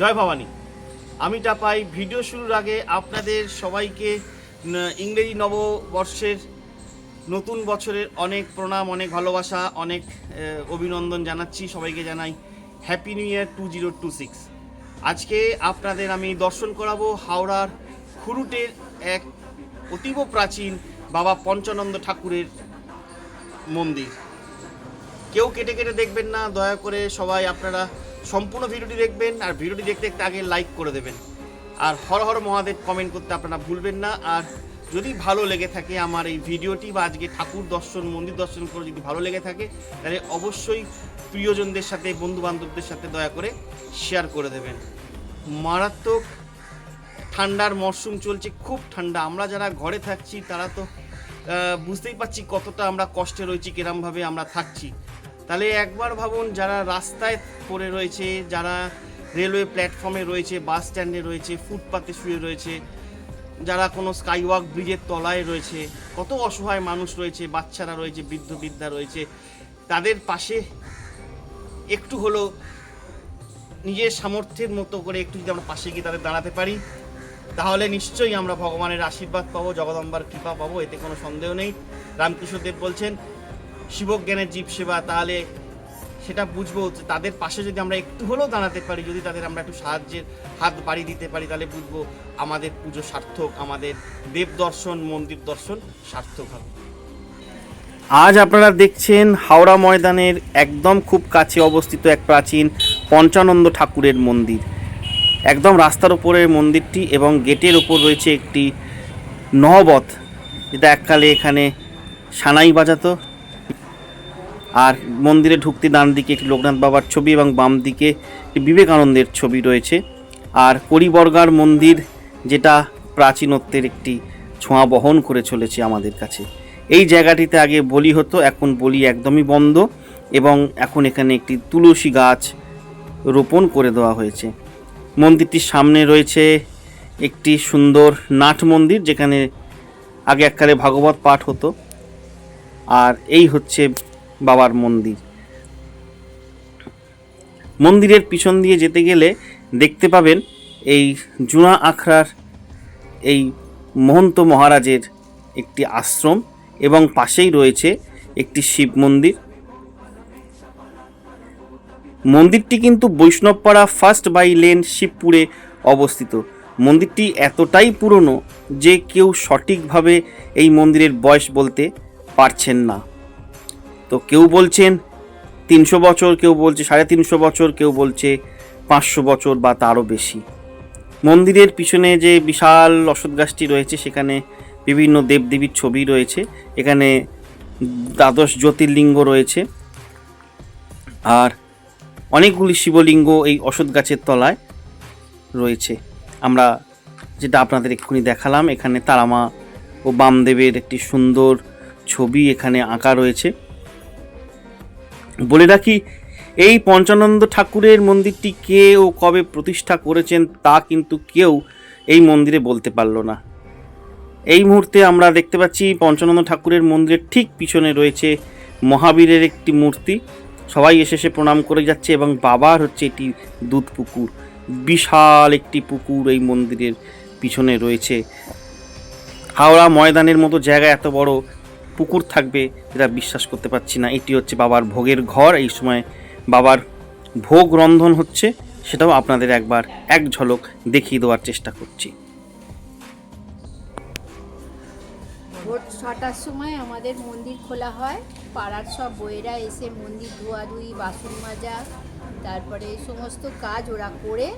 জয় ভবানী। আমি টাপাই। ভিডিও শুরুর আগে আপনাদের সবাইকে ইংরেজি নববর্ষের নতুন বছরের অনেক প্রণাম, অনেক ভালোবাসা, অনেক অভিনন্দন জানাচ্ছি। সবাইকে জানাই হ্যাপি নিউ ইয়ার 2026। আজকে আপনাদের আমি দর্শন করাবো হাওড়ার খুরুটের এক অতীব প্রাচীন বাবা পঞ্চানন্দ ঠাকুরের মন্দির। কেউ কেটে কেটে দেখবেন না, দয়া করে সবাই আপনারা সম্পূর্ণ ভিডিওটি দেখবেন। আর ভিডিওটি দেখতে দেখতে আগে লাইক করে দেবেন, আর হর হর মহাদেব কমেন্ট করতে আপনারা ভুলবেন না। আর যদি ভালো লেগে থাকে আমার এই ভিডিওটি বা আজকে ঠাকুর দর্শন, মন্দির দর্শন করে যদি ভালো লেগে থাকে, তাহলে অবশ্যই প্রিয়জনদের সাথে, বন্ধু বান্ধবদের সাথে দয়া করে শেয়ার করে দেবেন। মারাত্মক ঠান্ডার মরশুম চলছে, খুব ঠান্ডা। আমরা যারা ঘরে থাকছি তারা তো বুঝতেই পারছি কতটা আমরা কষ্টে রয়েছি, কিরমভাবে আমরা থাকছি। তাহলে একবার ভাবুন, যারা রাস্তায় পড়ে রয়েছে, যারা রেলওয়ে প্ল্যাটফর্মে রয়েছে, বাস স্ট্যান্ডে রয়েছে, ফুটপাতে শুয়ে রয়েছে, যারা কোনো স্কাইওয়াক ব্রিজের তলায় রয়েছে, কত অসহায় মানুষ রয়েছে, বাচ্চারা রয়েছে, বৃদ্ধ বৃদ্ধা রয়েছে। তাদের পাশে একটু হলো নিজের সামর্থ্যের মতো করে একটু যদি আমরা পাশে গিয়ে তাদের দাঁড়াতে পারি, তাহলে নিশ্চয়ই আমরা ভগবানের আশীর্বাদ পাবো, জগদম্বার কৃপা পাবো, এতে কোনো সন্দেহ নেই। রামকৃষ্ণদেব বলছেন শিবজ্ঞানের জীব সেবা, তাহলে সেটা বুঝবো তাদের পাশে যদি আমরা একটু হলেও দাঁড়াতে পারি, যদি তাদের আমরা একটু সাহায্যের হাত বাড়িয়ে দিতে পারি, তাহলে বুঝবো আমাদের পুজো সার্থক, আমাদের দেব দর্শন, মন্দির দর্শন সার্থক হবে। আজ আপনারা দেখছেন হাওড়া ময়দানের একদম খুব কাছে অবস্থিত এক প্রাচীন পঞ্চানন্দ ঠাকুরের মন্দির। একদম রাস্তার উপরের মন্দিরটি, এবং গেটের ওপর রয়েছে একটি নহবত, যেটা এককালে এখানে সানাই বাজাতো। আর মন্দিরে ঢুকতে ডান দিকে একটি লোকনাথ বাবার ছবি এবং বাম দিকে একটি বিবেকানন্দের ছবি রয়েছে। আর করিবর্গার মন্দির, যেটা প্রাচীনত্বের একটি ছোঁয়া বহন করে চলেছে আমাদের কাছে। এই জায়গাটিতে আগে বলি হতো, এখন বলি একদমই বন্ধ, এবং এখন এখানে একটি তুলসী গাছ রোপণ করে দেওয়া হয়েছে। মন্দিরটির সামনে রয়েছে একটি সুন্দর নাট মন্দির, যেখানে আগে এককালে ভাগবত পাঠ হতো। আর এই হচ্ছে বাবার মন্দির। মন্দিরের পিছন দিয়ে যেতে গেলে দেখতে পাবেন এই জুনা আখড়ার এই মহন্ত মহারাজের একটি আশ্রম, এবং পাশেই রয়েছে একটি শিব মন্দির। মন্দিরটি কিন্তু বৈষ্ণবপাড়া ফার্স্ট বাই লেন, শিবপুরে অবস্থিত। মন্দিরটি এতটাই পুরনো যে কেউ সঠিকভাবে এই মন্দিরের বয়স বলতে পারছেন না। তো কেউ বলছেন 300 বছর, কেউ বলছে 350 বছর, কেউ বলছে 500 বছর বা তারও বেশি। মন্দিরের পিছনে যে বিশাল অশ্বত্থ গাছটি রয়েছে, সেখানে বিভিন্ন দেবদেবীর ছবি রয়েছে। এখানে 12 জ্যোতির্লিঙ্গ রয়েছে, আর অনেকগুলি শিবলিঙ্গ এই অশ্বত্থ গাছের তলায় রয়েছে। আমরা যেটা আপনাদের এক্ষুনি দেখালাম, এখানে তারামা ও বামদেবের একটি সুন্দর ছবি এখানে আঁকা রয়েছে। বলে রাখি, এই পঞ্চানন্দ ঠাকুরের মন্দিরটি কে ও কবে প্রতিষ্ঠা করেছেন তা কিন্তু কেউ এই মন্দিরে বলতে পারল না। এই মুহূর্তে আমরা দেখতে পাচ্ছি পঞ্চানন্দ ঠাকুরের মন্দিরের ঠিক পিছনে রয়েছে মহাবীরের একটি মূর্তি। সবাই এসে প্রণাম করে যাচ্ছে, এবং বাবার হচ্ছে এটি দুধ পুকুর, বিশাল একটি পুকুর এই মন্দিরের পিছনে রয়েছে। হাওড়া ময়দানের মতো জায়গায় এত বড় পুকুর থাকবে যেটা বিশ্বাস করতে পারছি না। এটি হচ্ছে বাবার ভোগের ঘর। এই সময় বাবার ভোগ রন্ধন হচ্ছে, সেটাও আপনাদের একবার এক ঝলক দেখিয়ে দেওয়ার চেষ্টা করছি। ভোর 6টার সময় আমাদের মন্দির খোলা হয়। পাড়ার সব বইয়েরা এসে মন্দির ধোয়াধুয়ি, বাসন মাজা, তারপরে সমস্ত কাজ ওরা করে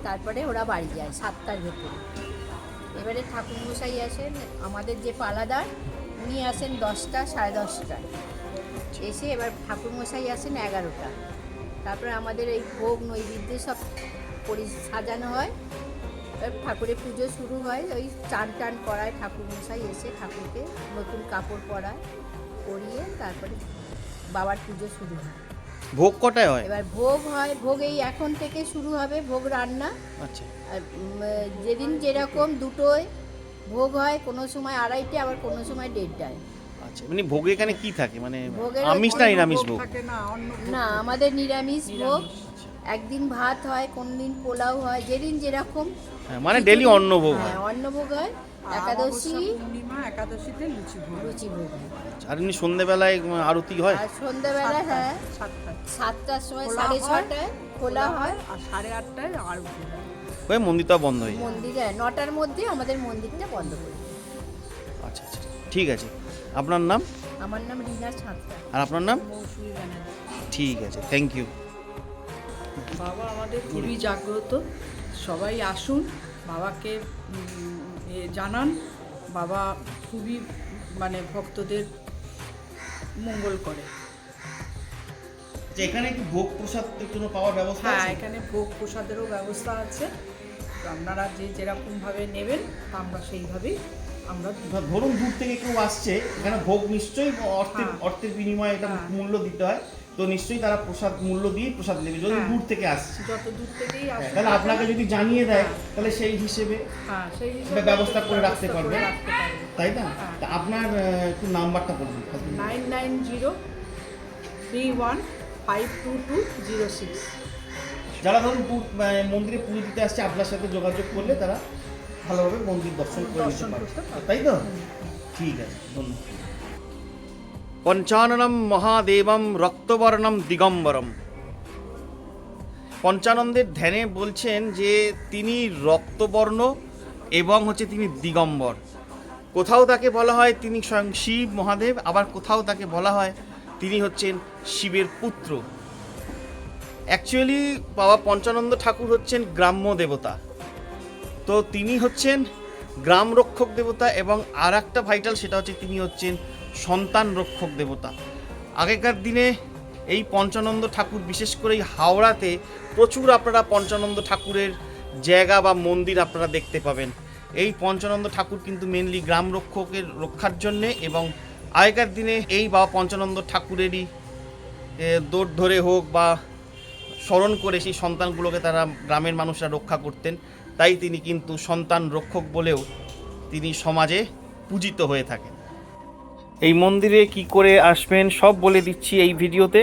তারপরে ওরা বাড়ি যায় 7টার ভেতরে। এবারে ঠাকুরমশাই আসেন, আমাদের যে পালাদার, উনি আসেন 10টা, 10:30টায় এসে। এবার ঠাকুরমশাই আসেন 11টা। তারপরে আমাদের এই ভোগ নৈবেদ্য সব সাজানো হয়। ঠাকুরের পুজো শুরু হয়। ওই চান করায় ঠাকুরমশাই এসে ঠাকুরকে নতুন কাপড় পরিয়ে তারপরে বাবার পুজো শুরু হয়। ভোগ কটায় হয়? এবার ভোগ হয়, ভোগ এই এখন থেকে শুরু হবে ভোগ রান্না। আচ্ছা। আর যেদিন যেরকম 2টোয় ভোগ হয়, কোনো সময় 2:30, আবার কোনো সময় 1:30টায়। আচ্ছা, মানে ভোগে এখানে কি থাকে, মানে ভোগের আমিষ না নিরামিষ ভোগ? না, আমাদের নিরামিষ ভোগ। একদিন ভাত হয়, কোনদিন পোলাও হয়, যেদিন যেরকম। হ্যাঁ, মানে ডেলি অন্নভোগ হয়। হ্যাঁ, অন্নভোগ হয়। আর একাদশী অমাবস্যা, পূর্ণিমা, একাদশীতে লুচি ভোগ। লুচি ভোগ হয়। আর এমনি সন্ধ্যেবেলায় আরতি হয়। আর সন্ধ্যাবেলা হ্যাঁ 7টার সময়, 6:30টায় খোলা হয়। আর 8:30টায় আরতি হয়। ওই মন্দিরটা বন্ধ হয়ে যায়। মন্দিরে 9টার মধ্যে আমাদের মন্দিরটা বন্ধ করে দিই। আচ্ছা আচ্ছা, ঠিক আছে। আপনার নাম? আমার নাম রিনা ছাত্রা। আর আপনার নাম? মৌসুমী ব্যানার্জি। ঠিক আছে, থ্যাংক ইউ। বাবা আমাদের খুবই জাগ্রত, সবাই আসুন, বাবাকে জানান। বাবা খুবই মানে ভক্তদের মঙ্গল করে। যে এখানে কি ভোগ প্রসাদের জন্য পাওয়ার ব্যবস্থা হ্যাঁ, আছে? এখানে ভোগ প্রসাদেরও ব্যবস্থা আছে। তো আপনারা যেরকমভাবে নেবেন আমরা সেইভাবেই আমরা ধরুন দূর থেকে কেউ আসছে, এখানে ভোগ নিশ্চয়ই অর্থের বিনিময়ে এটা মূল্য দিতে হয়, তো নিশ্চয়ই তারা প্রসাদ মূল্য দিয়ে প্রসাদ নেবে যদি দূর থেকে আসছে। যত দূর থেকেই আসুন, তাহলে আপনাকে যদি জানিয়ে দেয় তাহলে সেই হিসেবে সেই হিসেবে ব্যবস্থা করে রাখতে পারবে, রাখতে পারবে। তাই না? তা আপনার একটু নাম্বারটা বলুন। 9903152206। যারা ধরুন মন্দিরে পুজো দিতে আসছে আপনার সাথে যোগাযোগ করলে তারা ভালোভাবে মন্দির দর্শন করে নিতে পারবে, তাই তো? ঠিক আছে, ধন্যবাদ। পঞ্চাননম মহাদেবম রক্তবর্ণম দিগম্বরম। পঞ্চানন্দের ধ্যানে বলছেন যে তিনি রক্তবর্ণ এবং হচ্ছে তিনি দিগম্বর। কোথাও তাকে বলা হয় তিনি স্বয়ং শিব মহাদেব, আবার কোথাও তাকে বলা হয় তিনি হচ্ছেন শিবের পুত্র। অ্যাকচুয়ালি বাবা পঞ্চানন্দ ঠাকুর হচ্ছেন গ্রাম্য দেবতা, তো তিনি হচ্ছেন গ্রাম রক্ষক দেবতা, এবং আর একটা ভাইটাল সেটা হচ্ছে তিনি হচ্ছেন সন্তান রক্ষক দেবতা। আগেকার দিনে এই পঞ্চানন্দ ঠাকুর, বিশেষ করে এই হাওড়াতে প্রচুর আপনারা পঞ্চানন্দ ঠাকুরের জায়গা বা মন্দির আপনারা দেখতে পাবেন। এই পঞ্চানন্দ ঠাকুর কিন্তু মেনলি গ্রাম রক্ষকের রক্ষার জন্যে, এবং আগেকার দিনে এই বাবা পঞ্চানন্দ ঠাকুরেরই দৌড় ধরে হোক বা স্মরণ করে সেই সন্তানগুলোকে তারা গ্রামের মানুষরা রক্ষা করতেন, তাই তিনি কিন্তু সন্তান রক্ষক বলেও তিনি সমাজে পূজিত হয়ে থাকেন। এই মন্দিরে কি করে আসবেন সব বলে দিচ্ছি এই ভিডিওতে,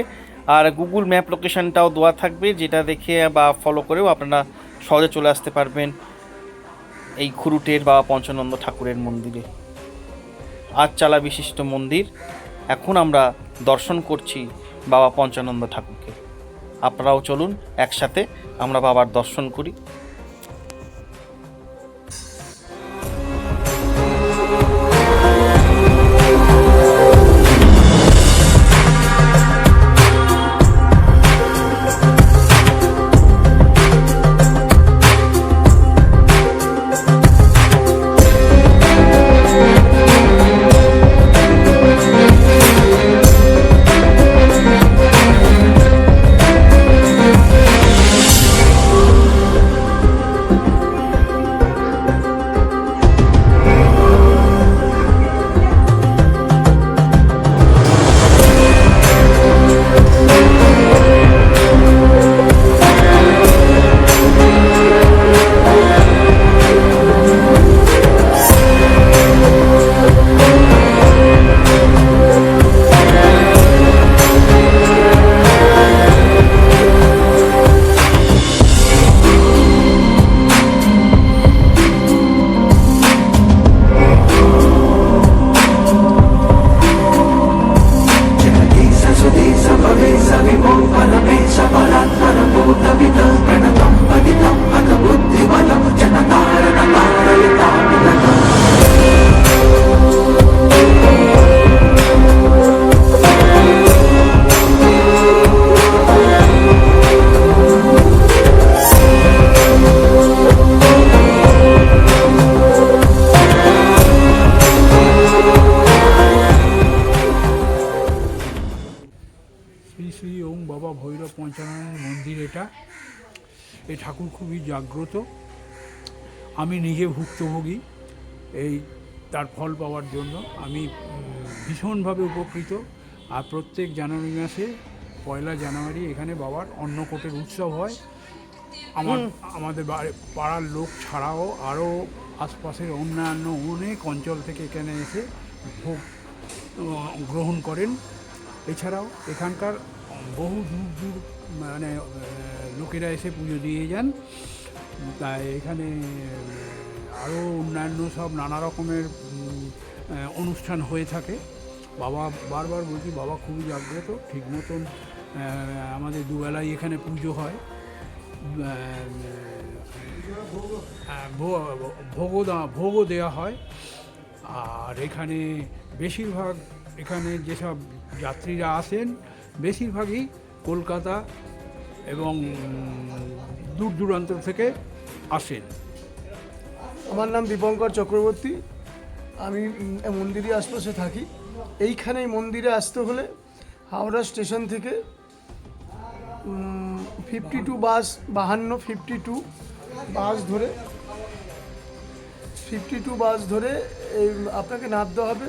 আর গুগল ম্যাপ লোকেশনটাও দেওয়া থাকবে, যেটা দেখে বা ফলো করেও আপনারা সহজে চলে আসতে পারবেন এই খুরুটের বাবা পঞ্চানন্দ ঠাকুরের মন্দিরে। 8 চালা বিশিষ্ট মন্দির। এখন আমরা দর্শন করছি বাবা পঞ্চানন্দ ঠাকুরকে। আপনারাও চলুন একসাথে আমরা বাবার দর্শন করি। শ্রী শ্রী ওম বাবা ভৈরব পঞ্চাননের মন্দির এটা। এই ঠাকুর খুবই জাগ্রত। আমি নিজে ভুক্তভোগী এই তার ফল পাওয়ার জন্য। আমি ভীষণভাবে উপকৃত। আর প্রত্যেক জানুয়ারি মাসে 1 জানুয়ারি এখানে বাবার অন্নকূটের উৎসব হয়। আমাদের পাড়ার লোক ছাড়াও আরও আশপাশের অন্যান্য অনেক অঞ্চল থেকে এখানে এসে ভোগ গ্রহণ করেন। এছাড়াও এখানকার বহু দূর দূর মানে লোকেরা এসে পুজো দিয়ে যান। তাই এখানে আরও অন্যান্য সব নানা রকমের অনুষ্ঠান হয়ে থাকে। বাবা বারবার বলছি, বাবা খুবই জাগ্রত, ঠিক মতন আমাদের দুবেলায় এখানে পুজো হয়। ভোগও দেওয়া হয়। আর এখানে বেশিরভাগ এখানে যেসব যাত্রীরা আসেন বেশিরভাগই কলকাতা এবং দূর দূরান্ত থেকে আসেন। আমার নাম দীপঙ্কর চক্রবর্তী, আমি মন্দিরের আশপাশে থাকি। এইখানে এই মন্দিরে আসতে হলে হাওড়া স্টেশন থেকে 52 বাস 52 বাস ধরে এই আপনাকে নামতে হবে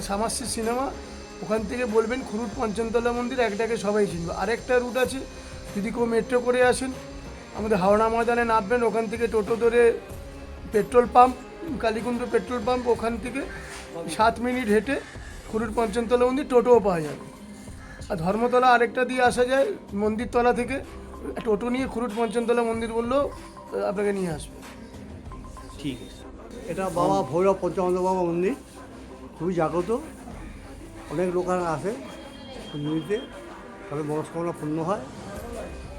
সামাসি সিনেমা। ওখান থেকে বলবেন খুরুট পঞ্চমতলা মন্দির, একটাকে সবাই চিনবে। আরেকটা রুট আছে, যদি কেউ মেট্রো করে আসেন আমাদের হাওড়া ময়দানে নামবেন, ওখান থেকে টোটো ধরে petrol pump, Kalaikunda petrol pump, ওখান থেকে 7 মিনিট হেঁটে খুরুট পঞ্চমতলা মন্দির, টোটোও পাওয়া যাবে। আর ধর্মতলা আরেকটা দিয়ে আসা যায় মন্দিরতলা থেকে, টোটো নিয়ে খুরুট পঞ্চমতলা মন্দির বললেও আপনাকে নিয়ে আসবে। ঠিক আছে। এটা বাবা ভৈরব পঞ্চানন্দ বাবা মন্দির, খুবই জাগ্রত। অনেক লোকাল আসে পুজোতে, তবে মনস্কামনা পূর্ণ হয়।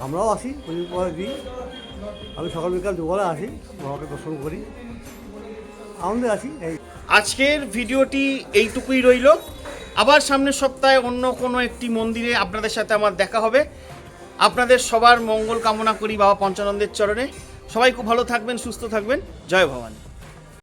আমরাও আসি, পুজো পরে দিই। আমি সকাল বিকাল দুবেলা আসি, বাবাকে দর্শন করি, আনন্দে আছি। এই আজকের ভিডিওটি এইটুকুই রইল। আবার সামনের সপ্তাহে অন্য কোনো একটি মন্দিরে আপনাদের সাথে আমার দেখা হবে। আপনাদের সবার মঙ্গল কামনা করি বাবা পঞ্চানন্দের চরণে। সবাই খুব ভালো থাকবেন, সুস্থ থাকবেন। জয় ভবানী।